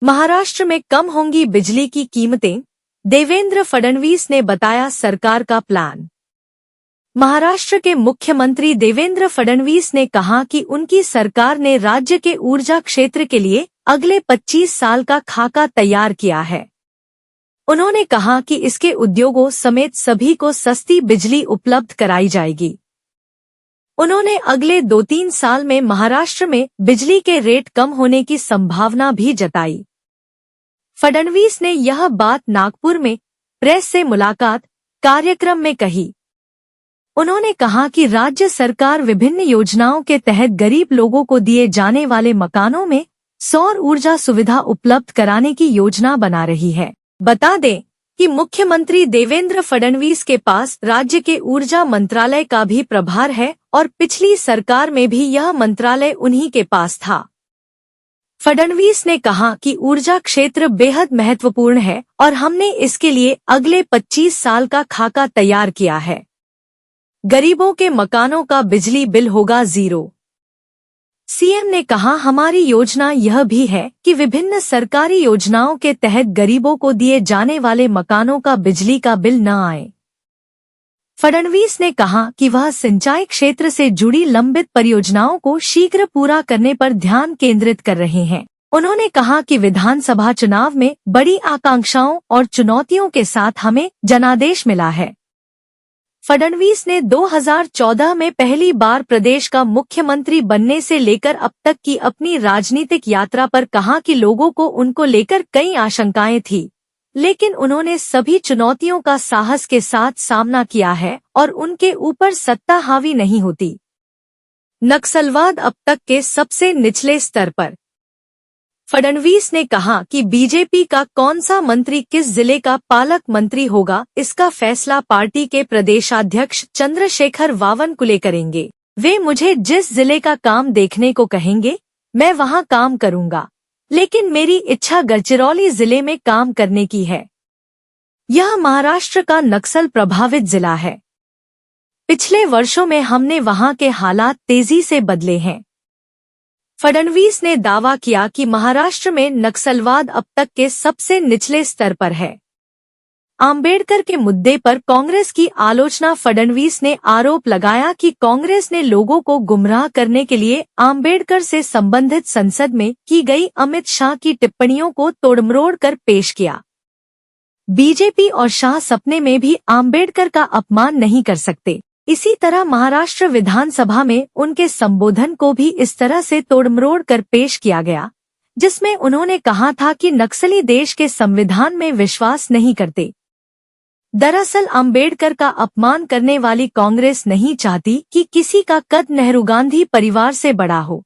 महाराष्ट्र में कम होंगी बिजली की कीमतें, देवेंद्र फडणवीस ने बताया सरकार का प्लान। महाराष्ट्र के मुख्यमंत्री देवेंद्र फडणवीस ने कहा कि उनकी सरकार ने राज्य के ऊर्जा क्षेत्र के लिए अगले 25 साल का खाका तैयार किया है। उन्होंने कहा कि इसके उद्योगों समेत सभी को सस्ती बिजली उपलब्ध कराई जाएगी। उन्होंने अगले 2-3 साल में महाराष्ट्र में बिजली के रेट कम होने की संभावना भी जताई। फडणवीस ने यह बात नागपुर में प्रेस से मुलाकात कार्यक्रम में कही। उन्होंने कहा कि राज्य सरकार विभिन्न योजनाओं के तहत गरीब लोगों को दिए जाने वाले मकानों में सौर ऊर्जा सुविधा उपलब्ध कराने की योजना बना रही है। बता दें कि मुख्यमंत्री देवेंद्र फडणवीस के पास राज्य के ऊर्जा मंत्रालय का भी प्रभार है और पिछली सरकार में भी यह मंत्रालय उन्हीं के पास था। फडणवीस ने कहा कि ऊर्जा क्षेत्र बेहद महत्वपूर्ण है और हमने इसके लिए अगले 25 साल का खाका तैयार किया है। गरीबों के मकानों का बिजली बिल होगा 0। सीएम ने कहा, हमारी योजना यह भी है कि विभिन्न सरकारी योजनाओं के तहत गरीबों को दिए जाने वाले मकानों का बिजली का बिल न आए। फडणवीस ने कहा कि वह सिंचाई क्षेत्र से जुड़ी लंबित परियोजनाओं को शीघ्र पूरा करने पर ध्यान केंद्रित कर रहे हैं। उन्होंने कहा कि विधानसभा चुनाव में बड़ी आकांक्षाओं और चुनौतियों के साथ हमें जनादेश मिला है। फडणवीस ने 2014 में पहली बार प्रदेश का मुख्यमंत्री बनने से लेकर अब तक की अपनी राजनीतिक यात्रा पर कहा कि लोगों को उनको लेकर कई आशंकाएं थी, लेकिन उन्होंने सभी चुनौतियों का साहस के साथ सामना किया है और उनके ऊपर सत्ता हावी नहीं होती। नक्सलवाद अब तक के सबसे निचले स्तर पर। फडणवीस ने कहा कि बीजेपी का कौन सा मंत्री किस जिले का पालक मंत्री होगा, इसका फैसला पार्टी के प्रदेशाध्यक्ष चंद्रशेखर बावनकुले करेंगे। वे मुझे जिस जिले का काम देखने को कहेंगे मैं वहां काम करूंगा, लेकिन मेरी इच्छा गढ़चिरौली जिले में काम करने की है। यह महाराष्ट्र का नक्सल प्रभावित जिला है। पिछले वर्षों में हमने वहां के हालात तेजी से बदले हैं। फडणवीस ने दावा किया कि महाराष्ट्र में नक्सलवाद अब तक के सबसे निचले स्तर पर है। आंबेडकर के मुद्दे पर कांग्रेस की आलोचना। फडणवीस ने आरोप लगाया कि कांग्रेस ने लोगों को गुमराह करने के लिए आंबेडकर से संबंधित संसद में की गई अमित शाह की टिप्पणियों को तोड़मरोड़ कर पेश किया। बीजेपी और शाह सपने में भी आंबेडकर का अपमान नहीं कर सकते। इसी तरह महाराष्ट्र विधानसभा में उनके संबोधन को भी इस तरह से तोड़मरोड़ कर पेश किया गया, जिसमें उन्होंने कहा था कि नक्सली देश के संविधान में विश्वास नहीं करते। दरअसल आंबेडकर का अपमान करने वाली कांग्रेस नहीं चाहती कि किसी का कद नेहरू गांधी परिवार से बड़ा हो।